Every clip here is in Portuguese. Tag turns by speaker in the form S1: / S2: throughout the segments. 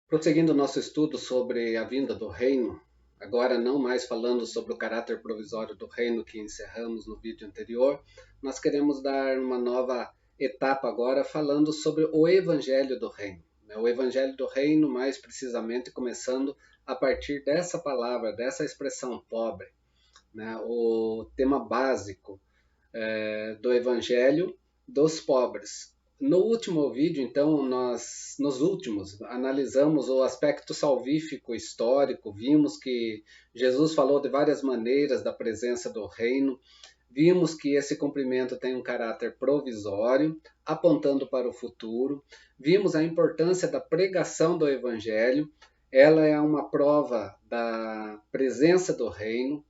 S1: Prosseguindo nosso estudo sobre a vinda do reino, agora não mais falando sobre o caráter provisório do reino que encerramos no vídeo anterior, nós queremos dar uma nova etapa agora falando sobre o evangelho do reino. O evangelho do reino, mais precisamente começando a partir dessa palavra, dessa expressão pobre, o tema básico do evangelho dos pobres. No último vídeo, então, nos últimos, analisamos o aspecto salvífico histórico, vimos que Jesus falou de várias maneiras da presença do reino, vimos que esse cumprimento tem um caráter provisório, apontando para o futuro, vimos a importância da pregação do evangelho, ela é uma prova da presença do reino,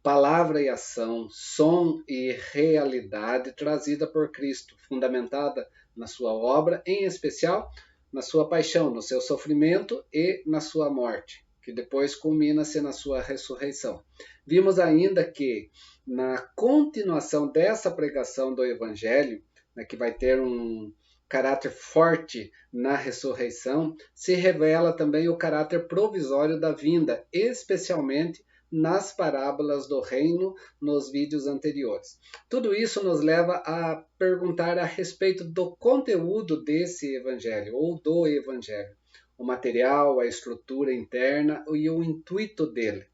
S1: palavra e ação, som e realidade trazida por Cristo, fundamentada na sua obra, em especial na sua paixão, no seu sofrimento e na sua morte, que depois culmina-se na sua ressurreição. Vimos ainda que, na continuação dessa pregação do Evangelho, que vai ter um caráter forte na ressurreição, se revela também o caráter provisório da vinda, especialmente nas parábolas do reino nos vídeos anteriores. Tudo isso nos leva a perguntar a respeito do conteúdo desse evangelho ou do evangelho, o material, a estrutura interna e o intuito dele.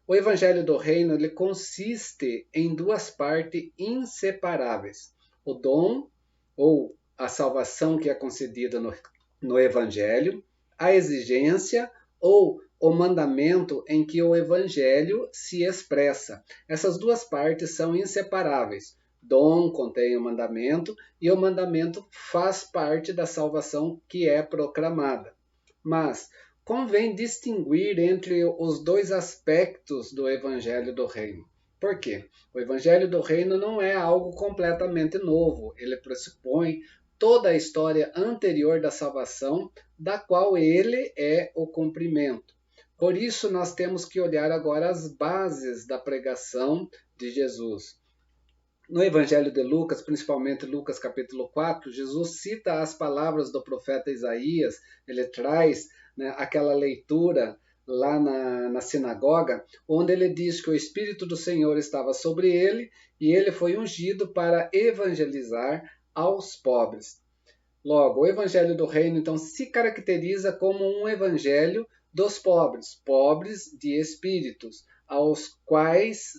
S1: O evangelho do reino ele consiste em duas partes inseparáveis: o dom ou a salvação que é concedida no evangelho, a exigência ou o mandamento em que o evangelho se expressa. Essas duas partes são inseparáveis. Dom contém o mandamento e o mandamento faz parte da salvação que é proclamada. Mas convém distinguir entre os dois aspectos do evangelho do reino. Por quê? O evangelho do reino não é algo completamente novo. Ele pressupõe toda a história anterior da salvação, da qual ele é o cumprimento. Por isso, nós temos que olhar agora as bases da pregação de Jesus. No Evangelho de Lucas, principalmente Lucas capítulo 4, Jesus cita as palavras do profeta Isaías, ele traz aquela leitura lá na sinagoga, onde ele diz que o Espírito do Senhor estava sobre ele e ele foi ungido para evangelizar aos pobres. Logo, o Evangelho do Reino, então, se caracteriza como um evangelho dos pobres, pobres de espíritos, aos quais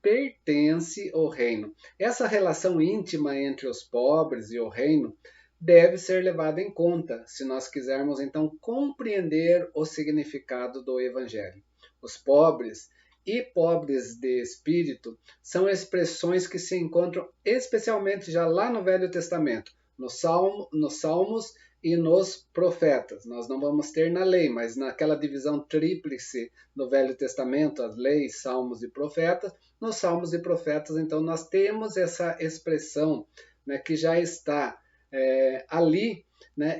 S1: pertence o reino. Essa relação íntima entre os pobres e o reino deve ser levada em conta, se nós quisermos então compreender o significado do evangelho. Os pobres e pobres de espírito são expressões que se encontram especialmente já lá no Velho Testamento, nos Salmos e nos profetas. Nós não vamos ter na lei, mas naquela divisão tríplice no Velho Testamento, as leis, salmos e profetas, nos salmos e profetas, então nós temos essa expressão que já está ali,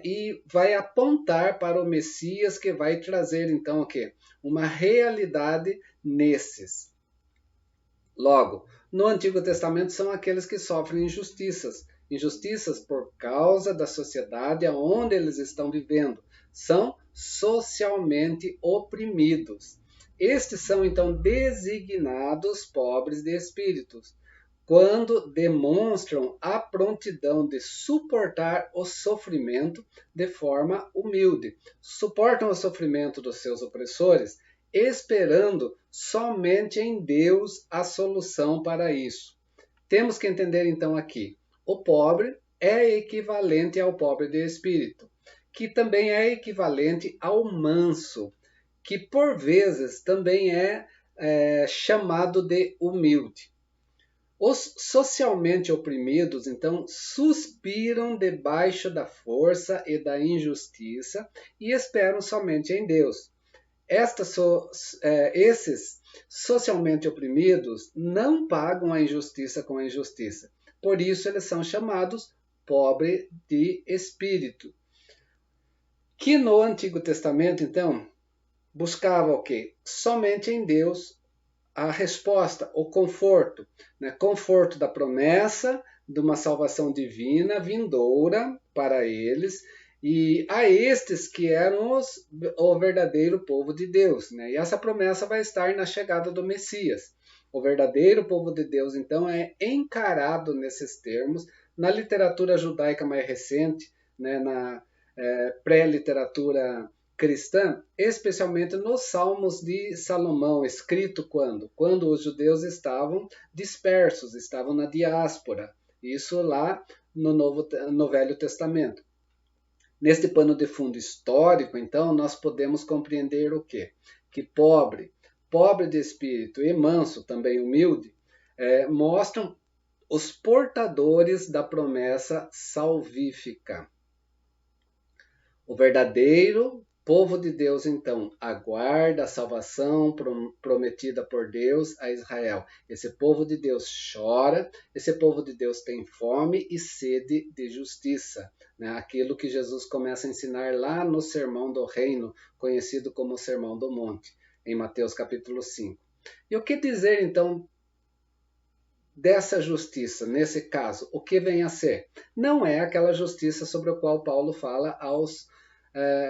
S1: e vai apontar para o Messias que vai trazer então o quê? Uma realidade nesses. Logo, no Antigo Testamento são aqueles que sofrem injustiças por causa da sociedade onde eles estão vivendo. São socialmente oprimidos. Estes são então designados pobres de espíritos, quando demonstram a prontidão de suportar o sofrimento de forma humilde. Suportam o sofrimento dos seus opressores, esperando somente em Deus a solução para isso. Temos que entender então aqui, o pobre é equivalente ao pobre de espírito, que também é equivalente ao manso, que por vezes também é chamado de humilde. Os socialmente oprimidos, então, suspiram debaixo da força e da injustiça e esperam somente em Deus. Esses socialmente oprimidos não pagam a injustiça com a injustiça. Por isso, eles são chamados pobre de espírito. Que no Antigo Testamento, então, buscava o quê? Somente em Deus a resposta, o conforto, conforto da promessa de uma salvação divina vindoura para eles E a estes que eram o verdadeiro povo de Deus, né? E essa promessa vai estar na chegada do Messias. O verdadeiro povo de Deus, então, é encarado nesses termos na literatura judaica mais recente, né? Na pré-literatura cristã, especialmente nos Salmos de Salomão, escrito quando? Quando os judeus estavam dispersos, estavam na diáspora. Isso lá no Velho Testamento. Neste pano de fundo histórico, então, nós podemos compreender o quê? Que pobre de espírito e manso, também humilde, mostram os portadores da promessa salvífica. O verdadeiro povo de Deus, então, aguarda a salvação prometida por Deus a Israel. Esse povo de Deus chora, esse povo de Deus tem fome e sede de justiça. Né? Aquilo que Jesus começa a ensinar lá no Sermão do Reino, conhecido como o Sermão do Monte, em Mateus capítulo 5. E o que dizer, então, dessa justiça, nesse caso, o que vem a ser? Não é aquela justiça sobre a qual Paulo fala aos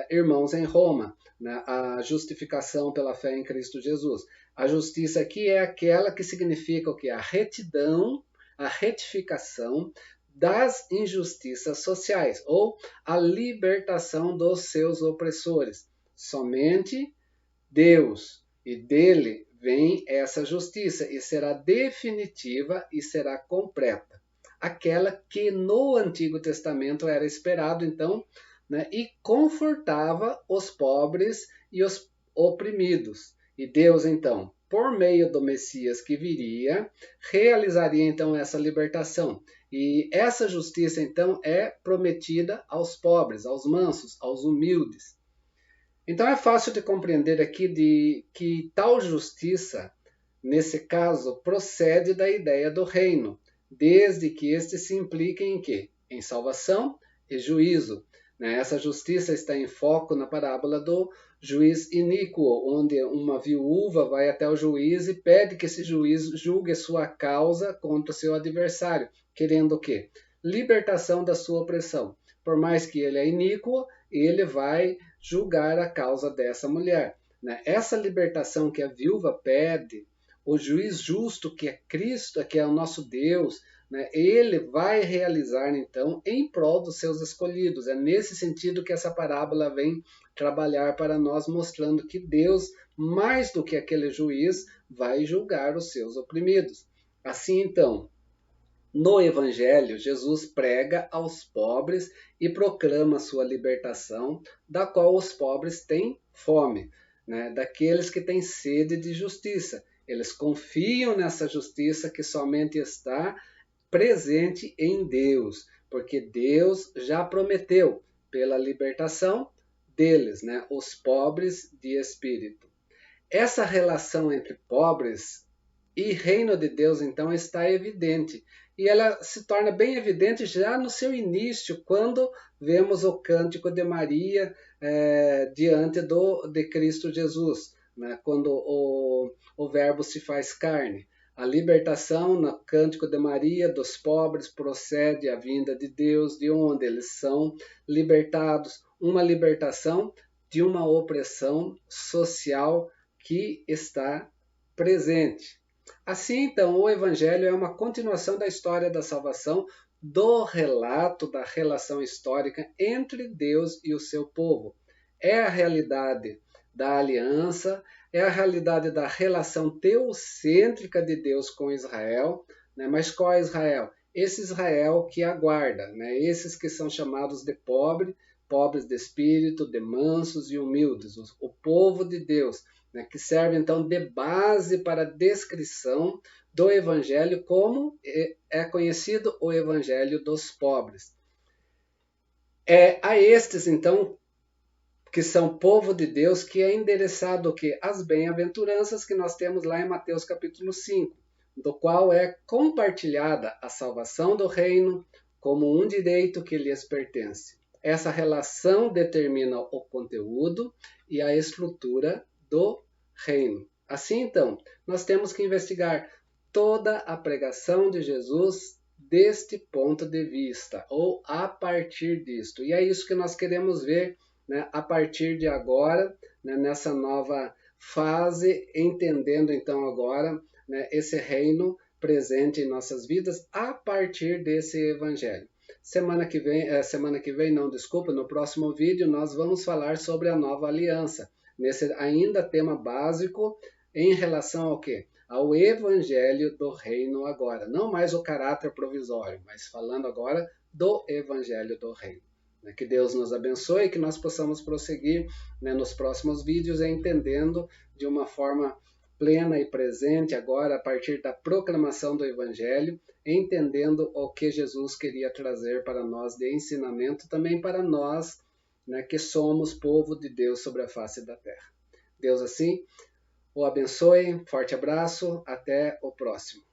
S1: irmãos em Roma, né? A justificação pela fé em Cristo Jesus. A justiça aqui é aquela que significa o que? A retidão, a retificação das injustiças sociais, ou a libertação dos seus opressores. Somente Deus e dele vem essa justiça e será definitiva e será completa. Aquela que no Antigo Testamento era esperado, então, né, e confortava os pobres e os oprimidos. E Deus, então, por meio do Messias que viria, realizaria então essa libertação. E essa justiça, então, é prometida aos pobres, aos mansos, aos humildes. Então é fácil de compreender aqui que tal justiça, nesse caso, procede da ideia do reino, desde que este se implique em quê? Em salvação e juízo. Essa justiça está em foco na parábola do juiz iníquo, onde uma viúva vai até o juiz e pede que esse juiz julgue sua causa contra o seu adversário, querendo o quê? Libertação da sua opressão. Por mais que ele é iníquo, ele vai julgar a causa dessa mulher. Essa libertação que a viúva pede, o juiz justo que é Cristo, que é o nosso Deus, ele vai realizar então em prol dos seus escolhidos. É nesse sentido que essa parábola vem trabalhar para nós, mostrando que Deus, mais do que aquele juiz, vai julgar os seus oprimidos. Assim então, no Evangelho, Jesus prega aos pobres e proclama sua libertação, da qual os pobres têm fome, daqueles que têm sede de justiça. Eles confiam nessa justiça que somente está presente em Deus, porque Deus já prometeu pela libertação deles, os pobres de espírito. Essa relação entre pobres e reino de Deus, então, está evidente. E ela se torna bem evidente já no seu início, quando vemos o cântico de Maria diante de Cristo Jesus, quando o Verbo se faz carne. A libertação no cântico de Maria dos pobres procede a vinda de Deus, de onde eles são libertados. Uma libertação de uma opressão social que está presente. Assim, então, o Evangelho é uma continuação da história da salvação, do relato da relação histórica entre Deus e o seu povo. É a realidade da aliança, é a realidade da relação teocêntrica de Deus com Israel, mas qual é Israel? Esse Israel que aguarda, esses que são chamados de pobres de espírito, de mansos e humildes, o povo de Deus, que serve então de base para a descrição do Evangelho, como é conhecido o Evangelho dos pobres. É a estes, então, que são povo de Deus, que é endereçado o quê? As bem-aventuranças que nós temos lá em Mateus capítulo 5, do qual é compartilhada a salvação do reino como um direito que lhes pertence. Essa relação determina o conteúdo e a estrutura do reino. Assim, então, nós temos que investigar toda a pregação de Jesus deste ponto de vista, ou a partir disto. E é isso que nós queremos ver, né, a partir de agora, né, nessa nova fase, entendendo então agora, né, esse reino presente em nossas vidas a partir desse evangelho. Semana que vem não, desculpa, no próximo vídeo nós vamos falar sobre a nova aliança, nesse ainda tema básico em relação ao quê? Ao evangelho do reino agora, não mais o caráter provisório, mas falando agora do evangelho do reino. Que Deus nos abençoe e que nós possamos prosseguir, né, nos próximos vídeos, entendendo de uma forma plena e presente agora, a partir da proclamação do Evangelho, entendendo o que Jesus queria trazer para nós de ensinamento, também para nós, né, que somos povo de Deus sobre a face da terra. Deus assim o abençoe, forte abraço, até o próximo.